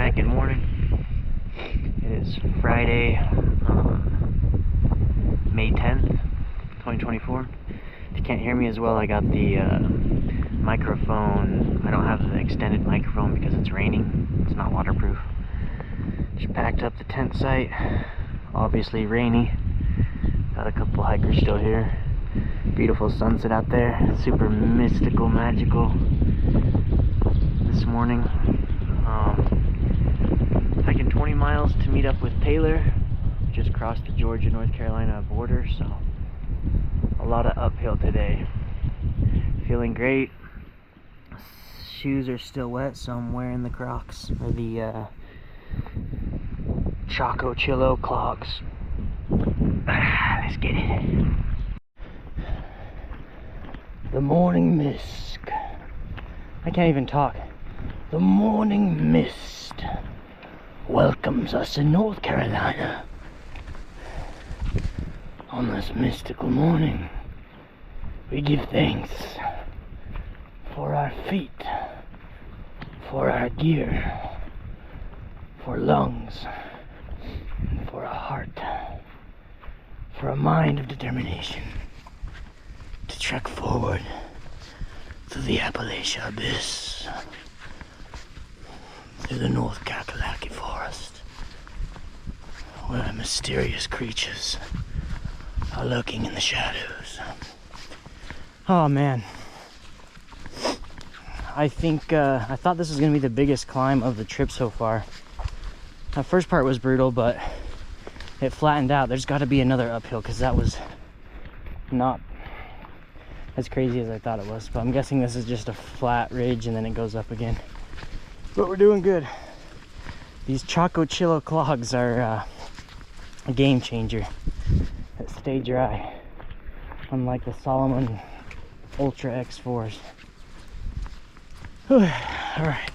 Alright, good morning. It is Friday, May 10th, 2024. If you can't hear me as well, I got the microphone. I don't have the extended microphone because it's raining. It's not waterproof. Just packed up the tent site. Obviously rainy. Got a couple hikers still here. Beautiful sunset out there. Super mystical, magical this morning. Hiking 20 miles to meet up with Taylor. Just crossed the Georgia-North Carolina border, so a lot of uphill today. Feeling great. Shoes are still wet, so I'm wearing the Crocs, or the Chaco Chillo Clogs. Let's get it. The morning mist. I can't even talk. The morning mist welcomes us in North Carolina. On this mystical morning, we give thanks for our feet, for our gear, for lungs, and for a heart, for a mind of determination to trek forward through the Appalachian abyss, through the North Kakalaki forest, where mysterious creatures are lurking in the shadows. Oh man, I thought this was gonna be the biggest climb of the trip so far. The first part was brutal, but it flattened out. There's got to be another uphill because that was not as crazy as I thought it was. But I'm guessing this is just a flat ridge and then it goes up again. But we're doing good. These Chaco Chillo Clogs are a game changer that stay dry, unlike the Solomon Ultra X4s. All right.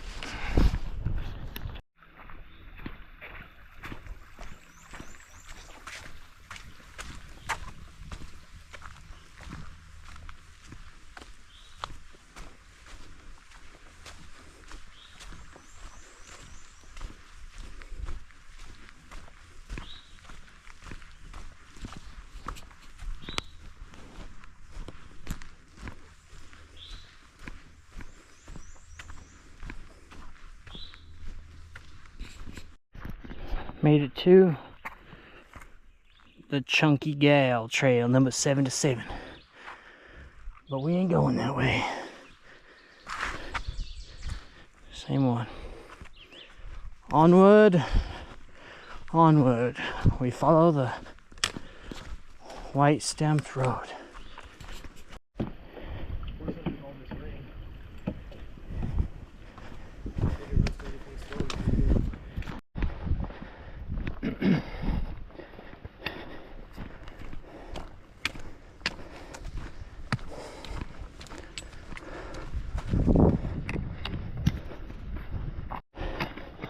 Made it to the Chunky Gal Trail, number 77. But we ain't going that way. Same one. Onward, onward. We follow the white stamped road.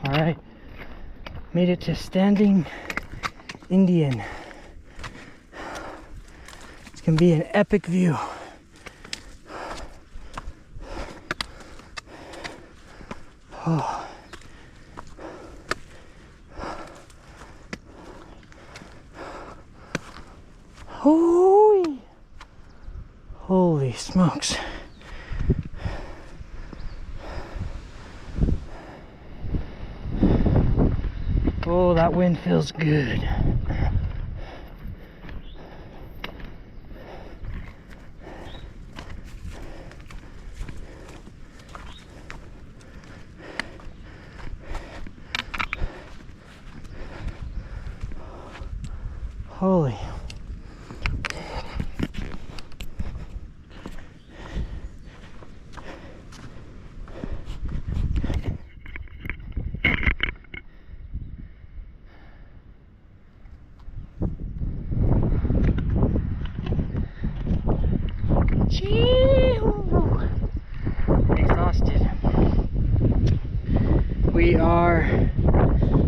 Alright, made it to Standing Indian. It's gonna be an epic view. Oh. Holy, holy smokes. Oh, that wind feels good. Holy. Exhausted. We are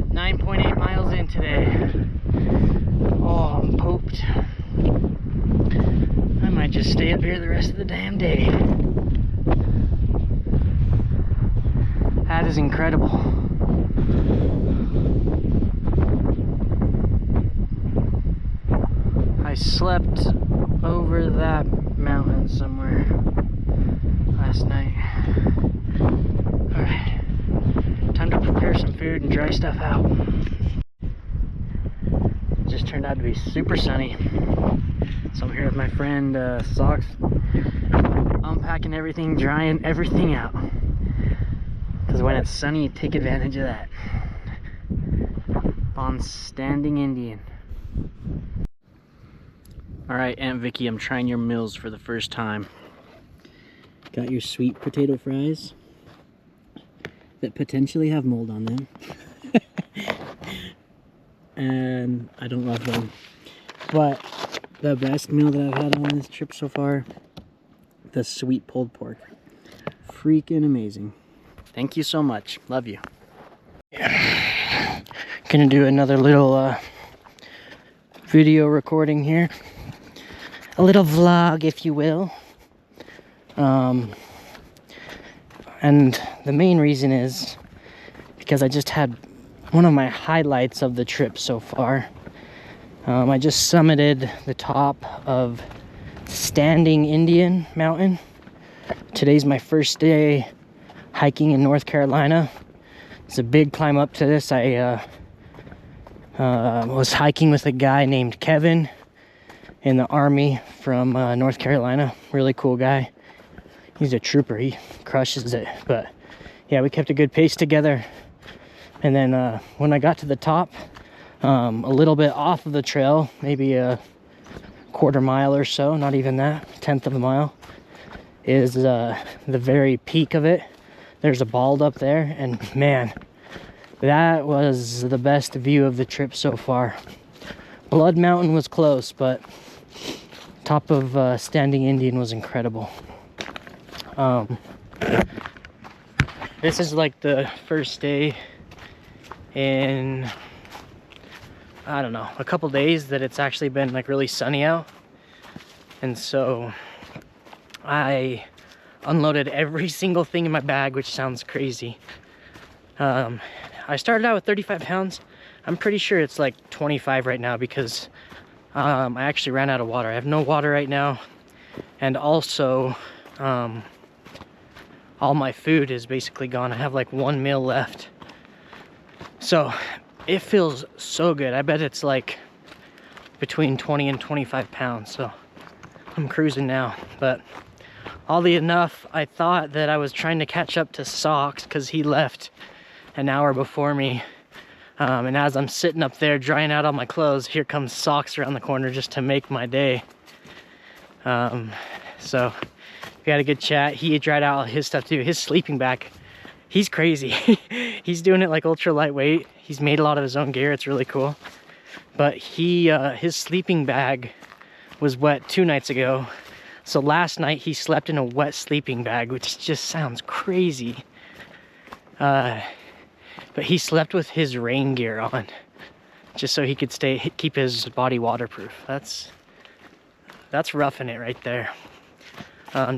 9.8 miles in today. Oh, I'm pooped. I might just stay up here the rest of the damn day. That is incredible. I slept over that mountain somewhere last night. Alright, time to prepare some food and dry stuff out. It just turned out to be super sunny. So I'm here with my friend Socks, unpacking everything, drying everything out. Because when it's sunny, you take advantage of that. On Standing Indian. Alright, Aunt Vickie, I'm trying your meals for the first time. Got your sweet potato fries that potentially have mold on them. And I don't love them. But the best meal that I've had on this trip so far, the sweet pulled pork. Freaking amazing. Thank you so much. Love you. Gonna do another little video recording here. A little vlog, if you will. And the main reason is because I just had one of my highlights of the trip so far. I just summited the top of Standing Indian Mountain. Today's my first day hiking in North Carolina. It's a big climb up to this. I was hiking with a guy named Kevin in the Army from North Carolina. Really cool guy. He's a trooper. He crushes it. But yeah, we kept a good pace together. And then when I got to the top, a little bit off of the trail, maybe a quarter mile or so, not even that, 1/10 of a mile, is the very peak of it. There's a bald up there, and man, that was the best view of the trip so far. Blood Mountain was close, but top of Standing Indian was incredible. This is like the first day in, I don't know, a couple days that it's actually been like really sunny out. And so I unloaded every single thing in my bag, which sounds crazy. I started out with 35 pounds. I'm pretty sure it's like 25 right now because I actually ran out of water. I have no water right now. And also, all my food is basically gone. I have like 1 meal left. So it feels so good. I bet it's like between 20 and 25 pounds. So I'm cruising now. But oddly enough, I thought that I was trying to catch up to Socks because he left an hour before me. And as I'm sitting up there drying out all my clothes, here comes Socks around the corner just to make my day. So we had a good chat. He dried out all his stuff too. His sleeping bag, he's crazy. He's doing it like ultra lightweight. He's made a lot of his own gear. It's really cool. But his sleeping bag was wet 2 nights ago. So last night he slept in a wet sleeping bag, which just sounds crazy. But he slept with his rain gear on, just so he could keep his body waterproof. That's roughing it right there.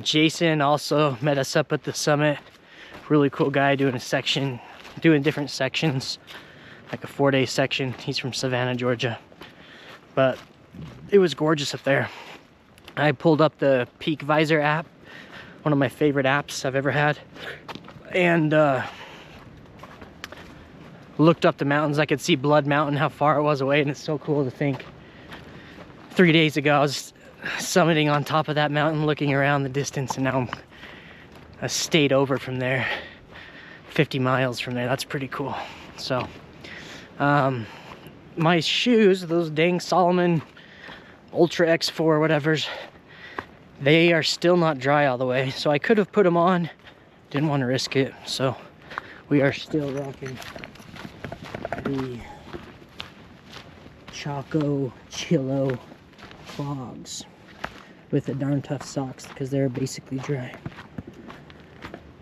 Jason also met us up at the summit. Really cool guy doing different sections, like a 4-day section. He's from Savannah, Georgia. But it was gorgeous up there. I pulled up the Peak Visor app, one of my favorite apps I've ever had, and looked up the mountains. I could see Blood Mountain, how far it was away, and it's so cool to think 3 days ago I was summiting on top of that mountain looking around the distance, and now I'm a state over from there, 50 miles from there. That's pretty cool. So my shoes, those dang Salomon Ultra X4 whatevers, they are still not dry all the way, so I could have put them on, didn't want to risk it. So we are still rocking the Chaco Chillo Clogs with the darn tough socks because they're basically dry.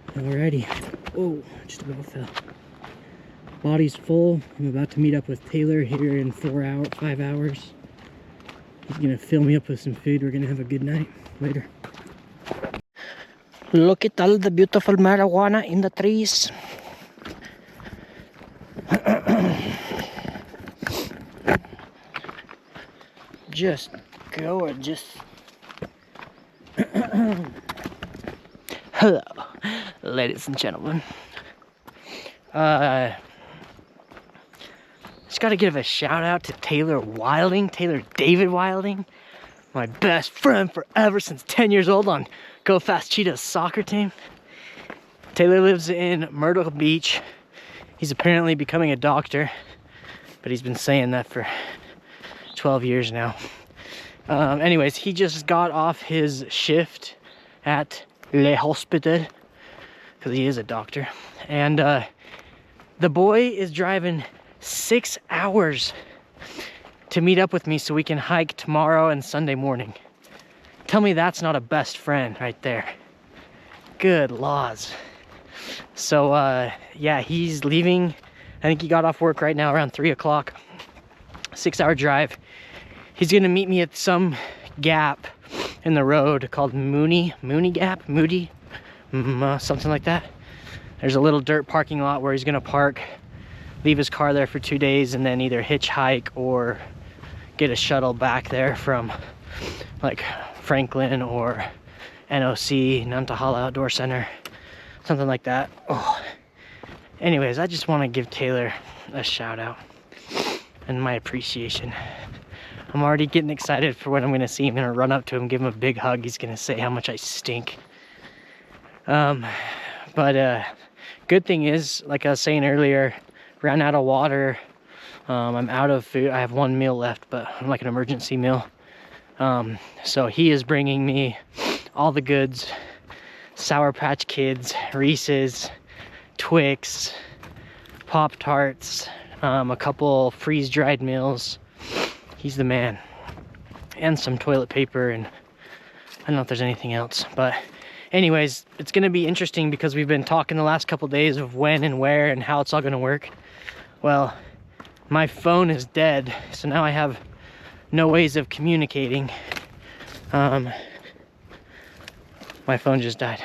Alrighty. Oh, just about fell. Body's full. I'm about to meet up with Taylor here in 5 hours. He's gonna fill me up with some food. We're gonna have a good night. Later. Look at all the beautiful marijuana in the trees. just gorgeous. Hello, ladies and gentlemen. Just gotta give a shout out to Taylor Wilding, Taylor David Wilding, my best friend forever since 10 years old on Go Fast Cheetah's soccer team. Taylor lives in Myrtle Beach. He's apparently becoming a doctor, but he's been saying that for 12 years now. Anyways, he just got off his shift at Le Hospital, because he is a doctor. And the boy is driving 6 hours to meet up with me so we can hike tomorrow and Sunday morning. Tell me that's not a best friend right there. Good laws. So yeah, he's leaving. I think he got off work right now around 3 o'clock. 6-hour drive. He's gonna meet me at some gap in the road called Mooney Gap, something like that. There's a little dirt parking lot where he's gonna park, leave his car there for 2 days, and then either hitchhike or get a shuttle back there from like Franklin or NOC, Nantahala Outdoor Center, something like that. Oh. Anyways, I just want to give Taylor a shout out and my appreciation. I'm already getting excited for when I'm gonna see him. I'm gonna run up to him, give him a big hug. He's gonna say how much I stink. Good thing is, like I was saying earlier, ran out of water. I'm out of food. I have 1 meal left, but I'm like an emergency meal. So he is bringing me all the goods: Sour Patch Kids, Reese's, Twix, Pop-Tarts, a couple freeze-dried meals. He's the man. And some toilet paper, and I don't know if there's anything else. But anyways, it's gonna be interesting because we've been talking the last couple days of when and where and how it's all gonna work. Well, my phone is dead, so now I have no ways of communicating. My phone just died.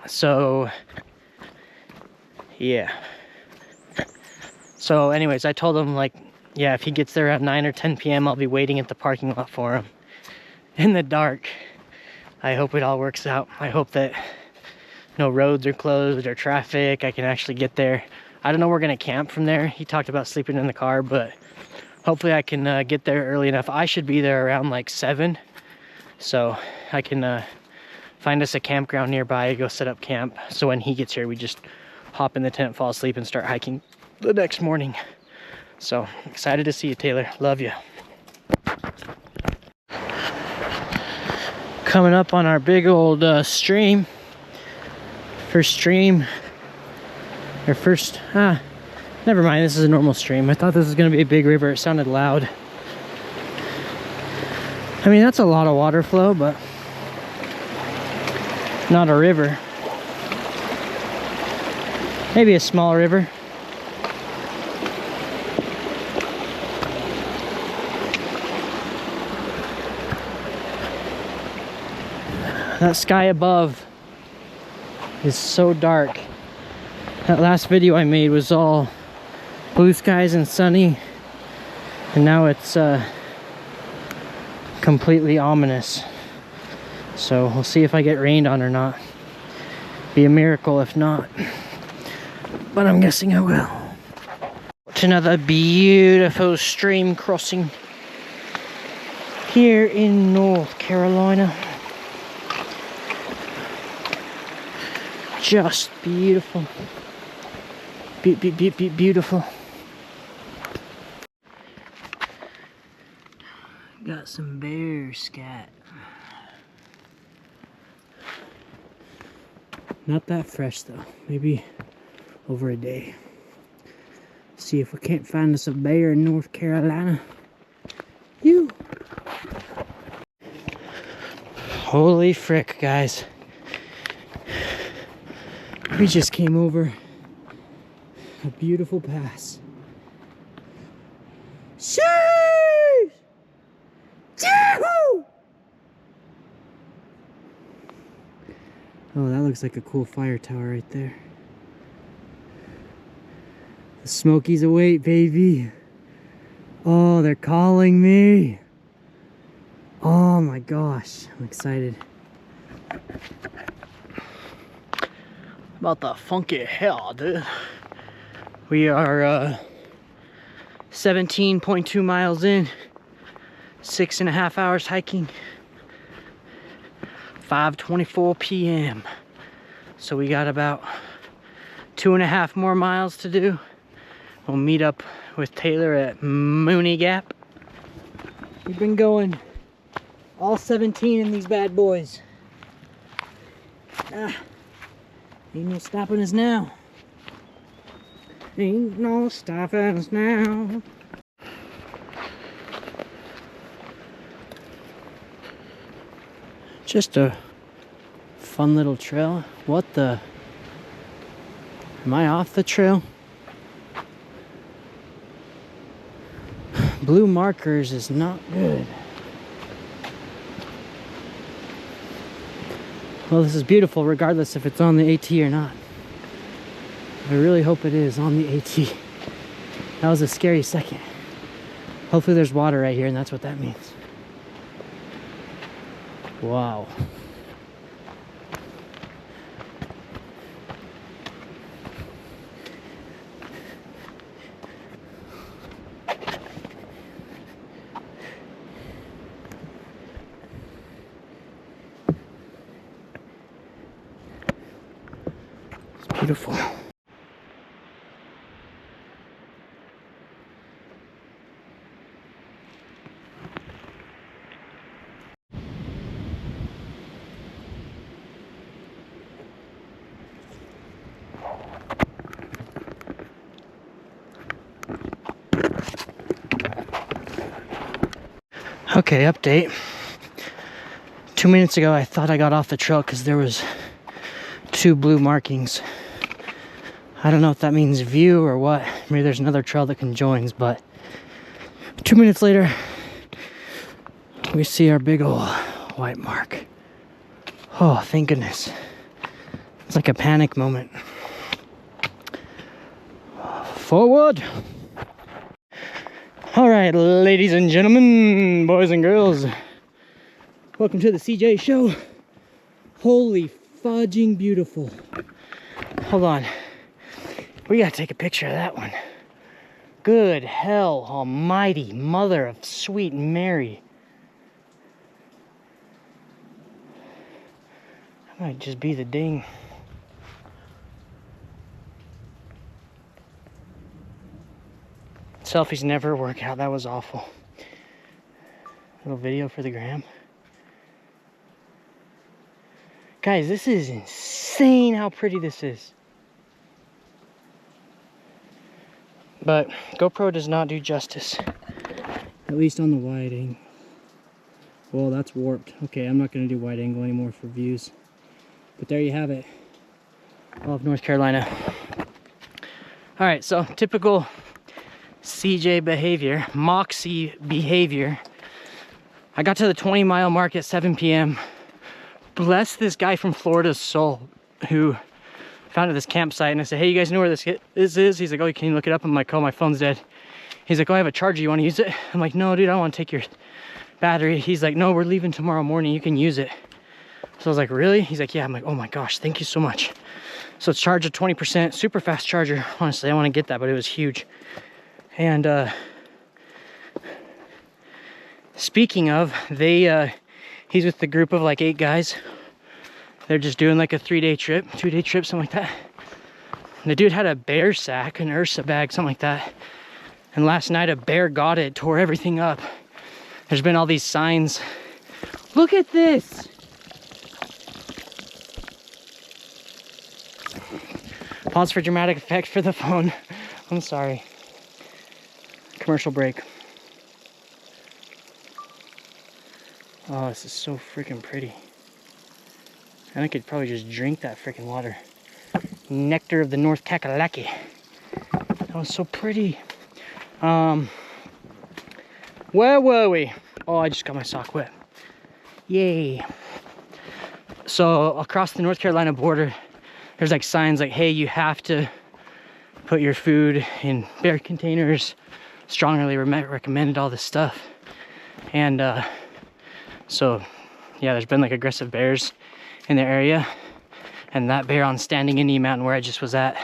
So yeah. So anyways, I told him, like, yeah, if he gets there at 9 or 10 p.m., I'll be waiting at the parking lot for him in the dark. I hope it all works out. I hope that no roads are closed or traffic. I can actually get there. I don't know where we're gonna camp from there. He talked about sleeping in the car, but hopefully I can get there early enough. I should be there around like 7, so I can find us a campground nearby, go set up camp. So when he gets here, we just hop in the tent, fall asleep, and start hiking the next morning. So excited to see you, Taylor. Love you. Coming up on our big old stream. First stream. Or first, never mind, this is a normal stream. I thought this was gonna be a big river. It sounded loud. I mean, that's a lot of water flow, but not a river. Maybe a small river. That sky above is so dark. That last video I made was all blue skies and sunny, and now it's completely ominous. So we'll see if I get rained on or not. Be a miracle if not, but I'm guessing I will. It's another beautiful stream crossing here in North Carolina. Just beautiful. Beautiful. Got some bear scat. Not that fresh though. Maybe over a day. See if we can't find us a bear in North Carolina. You. Holy frick, guys. We just came over a beautiful pass. Sheesh! Yahoo! Oh, that looks like a cool fire tower right there. The Smokies await, baby. Oh, they're calling me. Oh my gosh, I'm excited. About the funky hell, dude. We are 17.2 miles in, 6.5 hours hiking, 5:24 p.m. So we got about 2.5 more miles to do. We'll meet up with Taylor at Mooney Gap. We've been going all 17 in these bad boys. Ain't no stopping us now. Ain't no stopping us now. Just a fun little trail. What the? Am I off the trail? Blue markers is not good. Well, this is beautiful regardless if it's on the AT or not. I really hope it is on the AT. That was a scary second. Hopefully there's water right here and that's what that means. Wow. It's beautiful. Okay, update. 2 minutes ago I thought I got off the trail because there was 2 blue markings. I don't know if that means view or what. Maybe there's another trail that conjoins, but 2 minutes later we see our big old white mark. Oh, thank goodness. It's like a panic moment. Forward! All right, ladies and gentlemen, boys and girls, welcome to the CJ show. Holy fudging beautiful. Hold on, we gotta take a picture of that one. Good hell almighty, mother of sweet Mary. That might just be the ding. Selfies never work out. That was awful. Little video for the gram. Guys, this is insane how pretty this is. But GoPro does not do justice. At least on the wide angle. Well, that's warped. Okay, I'm not going to do wide angle anymore for views. But there you have it. All of North Carolina. Alright, so typical CJ behavior, Moxie behavior. I got to the 20-mile mark at 7 p.m. Bless this guy from Florida's soul who found this campsite, and I said, hey, you guys know where this is? He's like, oh, can you look it up? I'm like, oh, my phone's dead. He's like, oh, I have a charger, you want to use it? I'm like, no, dude, I don't want to take your battery. He's like, no, we're leaving tomorrow morning, you can use it. So I was like, really? He's like, yeah. I'm like, oh my gosh, thank you so much. So it's charged at 20%, super fast charger. Honestly, I want to get that, but it was huge. And speaking of, he's with the group of like 8 guys. They're just doing like a 3-day trip, 2-day trip, something like that. And the dude had a bear sack, an Ursa bag, something like that. And last night a bear got it, tore everything up. There's been all these signs. Look at this. Pause for dramatic effect for the phone. I'm sorry. Commercial break. Oh, this is so freaking pretty. And I could probably just drink that freaking water. Nectar of the North Kakalaki. That was so pretty. Where were we? Oh, I just got my sock wet. Yay. So across the North Carolina border, there's like signs like, hey, you have to put your food in bear containers, strongly recommended all this stuff. And so yeah, there's been like aggressive bears in the area, and that bear on Standing Indian Mountain where I just was at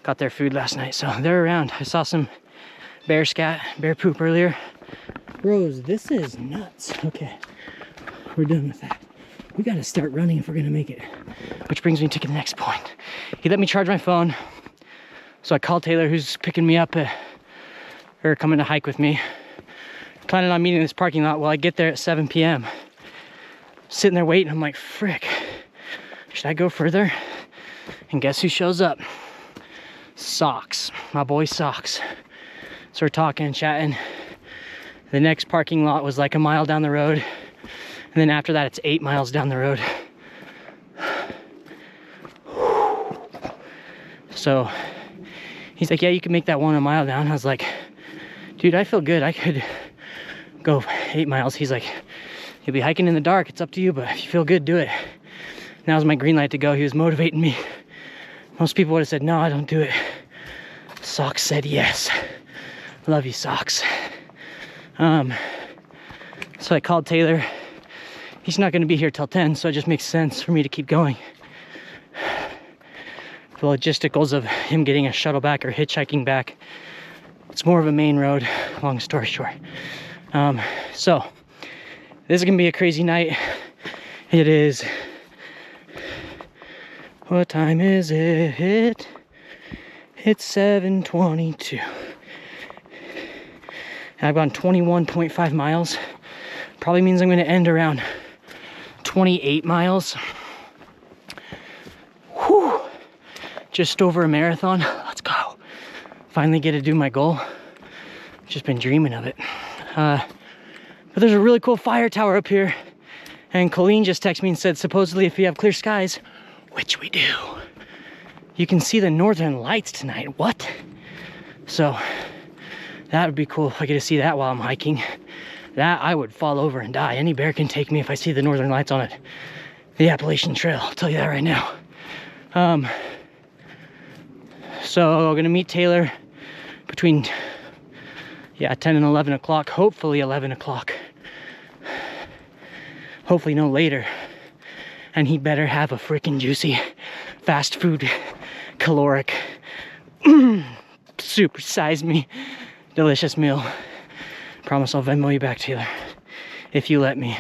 got their food last night, so they're around. I saw some bear poop earlier. Bros, this is nuts. Okay, we're done with that. We gotta start running if we're gonna make it. Which brings me to the next point. He let me charge my phone, so I called Taylor, who's picking me up or coming to hike with me. Planning on meeting in this parking lot. Well, I get there at 7 p.m. Sitting there waiting, I'm like, frick, should I go further? And guess who shows up? Socks, my boy Socks. So we're talking and chatting. The next parking lot was like a mile down the road. And then after that, it's 8 miles down the road. So he's like, yeah, you can make that 1 mile down. I was like, dude, I feel good. I could go 8 miles. He's like, you'll be hiking in the dark. It's up to you, but if you feel good, do it. And that was my green light to go. He was motivating me. Most people would have said, no, I don't do it. Socks said yes. Love you, Socks. So I called Taylor. He's not going to be here till 10, so it just makes sense for me to keep going. The logisticals of him getting a shuttle back or hitchhiking back, it's more of a main road, long story short. So this is going to be a crazy night. It is, what time is it? It's 7:22. I've gone 21.5 miles. Probably means I'm going to end around 28 miles. Whew. Just over a marathon. Let's go. Finally get to do my goal. Just been dreaming of it. But there's a really cool fire tower up here. And Colleen just texted me and said, supposedly if you have clear skies, which we do, you can see the northern lights tonight. What? So that would be cool if I get to see that while I'm hiking. That I would fall over and die. Any bear can take me if I see the northern lights on it. The Appalachian Trail, I'll tell you that right now. So I'm gonna meet Taylor between 10 and 11 o'clock, hopefully 11 o'clock. Hopefully no later. And he better have a freaking juicy fast food caloric super size me delicious meal. Promise I'll Venmo you back, Taylor, if you let me.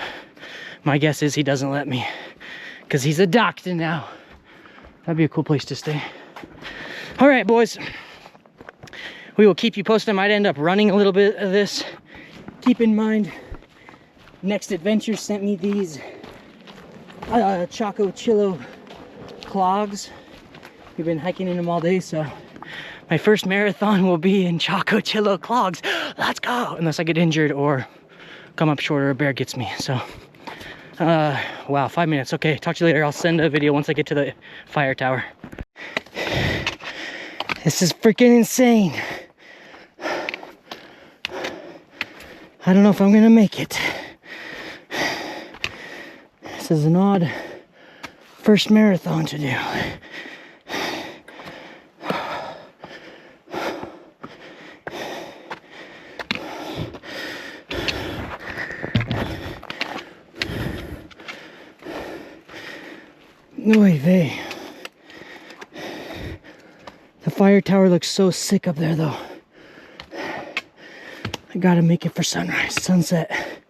My guess is he doesn't let me, because he's a doctor now. That'd be a cool place to stay. All right, boys. We will keep you posted. I might end up running a little bit of this. Keep in mind, Next Adventure sent me these Chaco Chillo Clogs. We've been hiking in them all day, so my first marathon will be in Chaco Chillo Clogs. Let's go! Unless I get injured or come up short or a bear gets me. So, wow, 5 minutes. Okay, talk to you later. I'll send a video once I get to the fire tower. This is freaking insane. I don't know if I'm gonna make it. This is an odd first marathon to do. Oy vey. The fire tower looks so sick up there though. I gotta make it for sunset.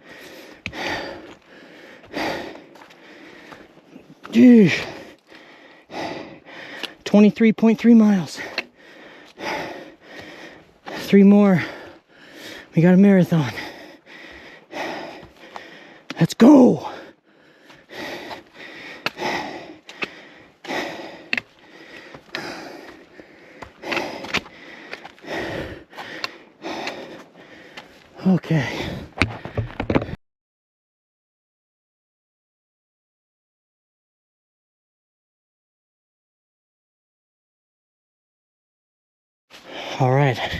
Dude. 23.3 miles. 3 more. We got a marathon. Let's go. Okay. All right. I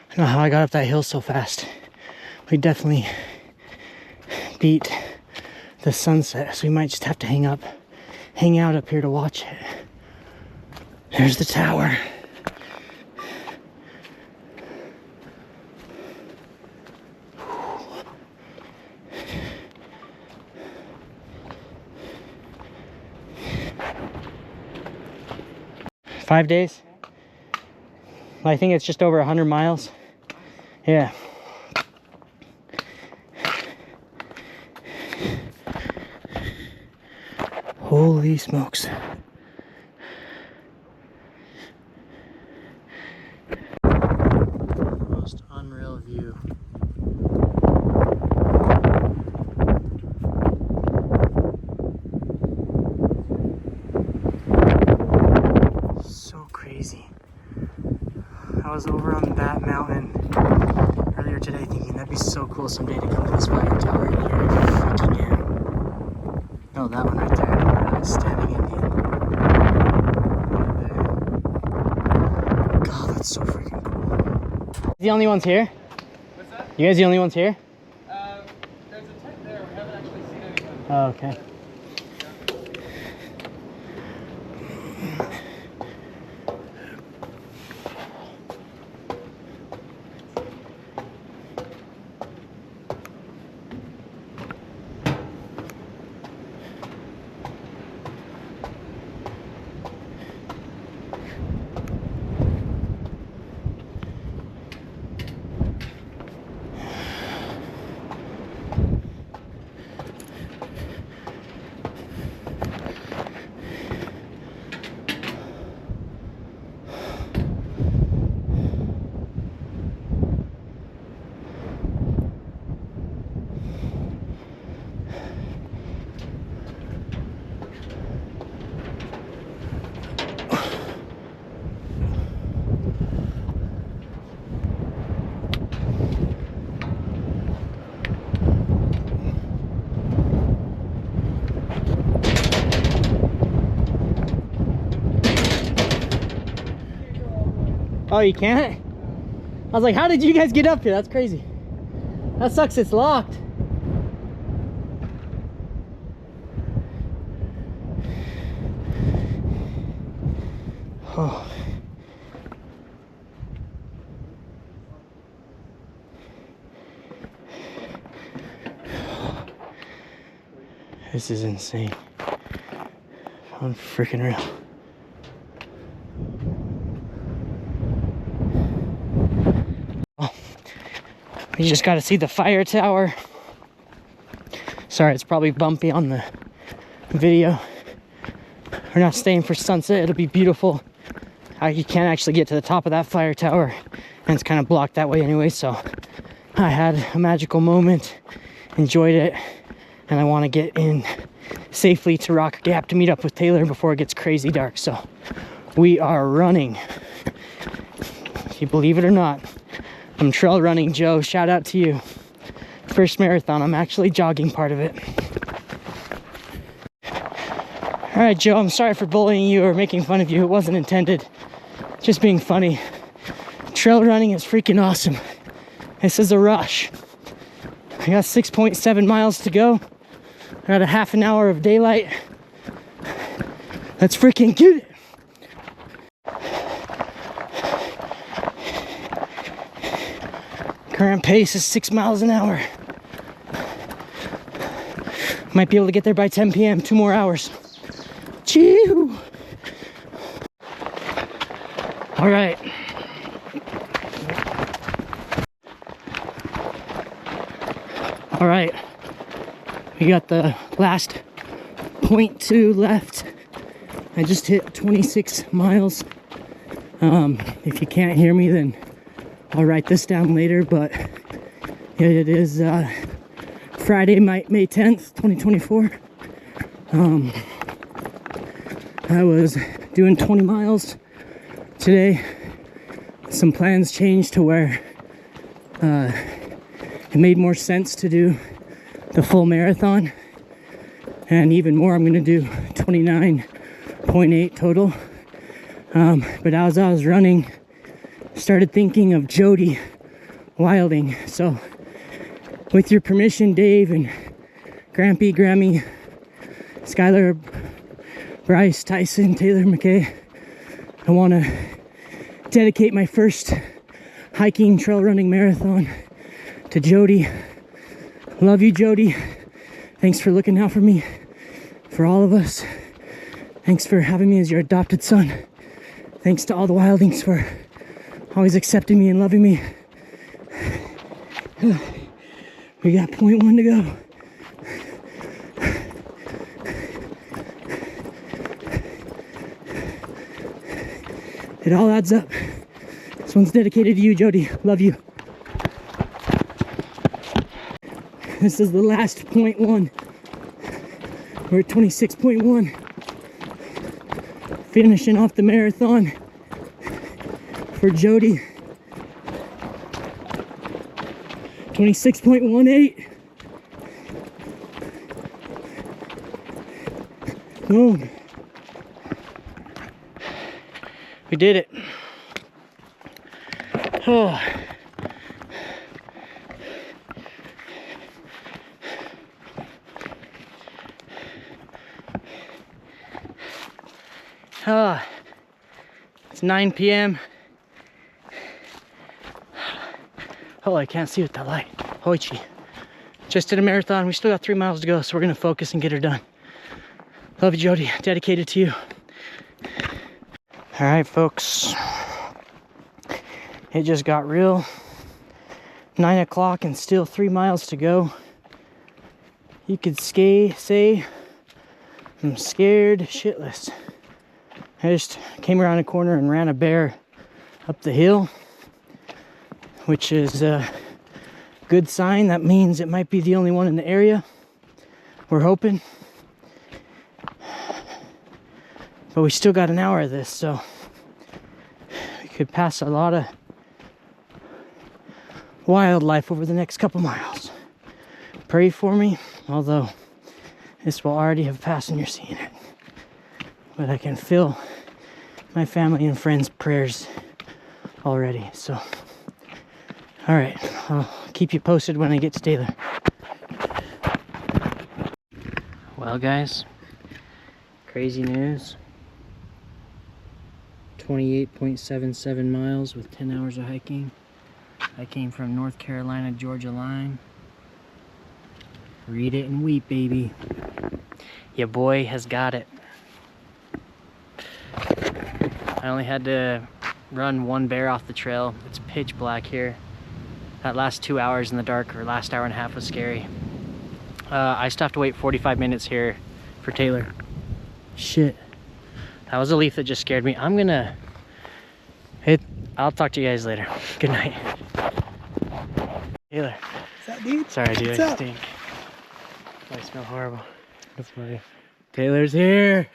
don't know how I got up that hill so fast. We definitely beat the sunset, so we might just have to hang out up here to watch it. There's the tower. 5 days? I think it's just over 100 miles. Yeah. Holy smokes. Most unreal view. So crazy. I was over on that mountain earlier today thinking that'd be so cool someday to come to this fire tower and here I freaking am. No, that one right there. Standing Indian. Right there. God, that's so freaking cool. The only ones here? What's that? You guys the only ones here? There's a tent there. We haven't actually seen anyone. Oh, okay. Oh, you can't? I was like, how did you guys get up here? That's crazy. That sucks, it's locked. Oh. This is insane. Unfreaking real. You just got to see the fire tower. Sorry, it's probably bumpy on the video. We're not staying for sunset. It'll be beautiful. You can't actually get to the top of that fire tower, and it's kind of blocked that way anyway. So I had a magical moment, enjoyed it, and I want to get in safely to Rock Gap to meet up with Taylor before it gets crazy dark. So we are running. If you believe it or not, I'm trail running, Joe. Shout out to you. First marathon. I'm actually jogging part of it. All right, Joe, I'm sorry for bullying you or making fun of you. It wasn't intended. Just being funny. Trail running is freaking awesome. This is a rush. I got 6.7 miles to go. I got a half an hour of daylight. Let's freaking get it. Current pace is 6 miles an hour. Might be able to get there by 10 p.m. 2 more hours. Chee-hoo. All right. All right. We got the last 0.2 left. I just hit 26 miles. If you can't hear me, then I'll write this down later, but it is Friday, May 10th, 2024. I was doing 20 miles today. Some plans changed to where it made more sense to do the full marathon, and even more, I'm gonna do 29.8 total. But as I was running, started thinking of Jodi Wilding. So with your permission, Dave and Grampy, Grammy, Skylar, Bryce, Tyson, Taylor, McKay, I want to dedicate my first hiking trail running marathon to Jodi. Love you, Jodi. Thanks for looking out for me, for all of us. Thanks for having me as your adopted son. Thanks to all the Wildings for always accepting me and loving me. We got 0.1 to go. It all adds up. This one's dedicated to you, Jodi. Love you. This is the last 0.1. We're at 26.1. Finishing off the marathon for Jodi. 26.18. Boom. We did it. Oh. It's 9 p.m. Oh, I can't see with that light. Hoichi. Just did a marathon. We still got 3 miles to go, so we're gonna focus and get her done. Love you, Jodi. Dedicated to you. All right, folks. It just got real. 9 o'clock and still 3 miles to go. You could say I'm scared shitless. I just came around a corner and ran a bear up the hill, which is a good sign. That means it might be the only one in the area. We're hoping. But we still got an hour of this, so we could pass a lot of wildlife over the next couple miles. Pray for me, although this will already have passed and you're seeing it. But I can feel my family and friends' prayers already, so. All right, I'll keep you posted when I get to Taylor. Well, guys, crazy news. 28.77 miles with 10 hours of hiking. I came from North Carolina, Georgia line. Read it and weep, baby. Your boy has got it. I only had to run one bear off the trail. It's pitch black here. That last 2 hours in the dark, or last hour and a half, was scary. I still have to wait 45 minutes here for Taylor. Shit. That was a leaf that just scared me. I'm gonna hit. I'll talk to you guys later. Good night. Taylor. What's up, dude? Sorry, dude. What's I up? stink. I smell horrible. That's funny. Taylor's here.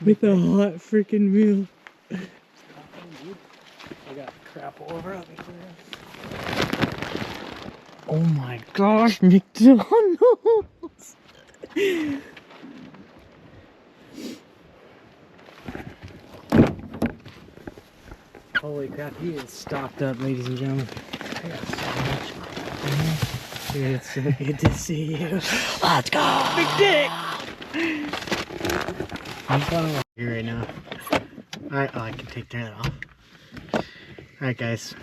With a hot freaking meal. I got crap all over. Oh my gosh, McDonald's. Holy crap, he is stocked up, ladies and gentlemen. I got so much. Dude, it's so good to see you. Let's go! Big dick! I'm fun with you right now. Alright, I can take that off. Alright, guys.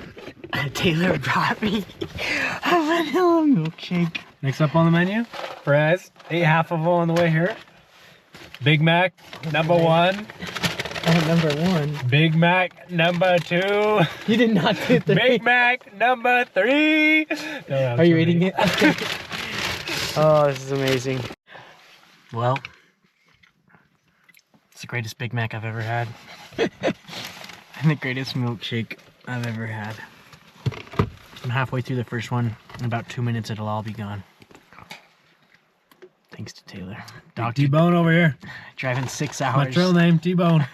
Taylor brought me a vanilla milkshake. Next up on the menu, fries. Ate half of them on the way here. Big Mac, number one. Number one. Big Mac, number two. You did not do three. Big Mac, number three. No, Are you eating it? Oh, this is amazing. Well, it's the greatest Big Mac I've ever had. And the greatest milkshake I've ever had. I'm halfway through the first one. In about 2 minutes, it'll all be gone. Thanks to Taylor. T-Bone over here. Driving 6 My hours. trail name, T-Bone.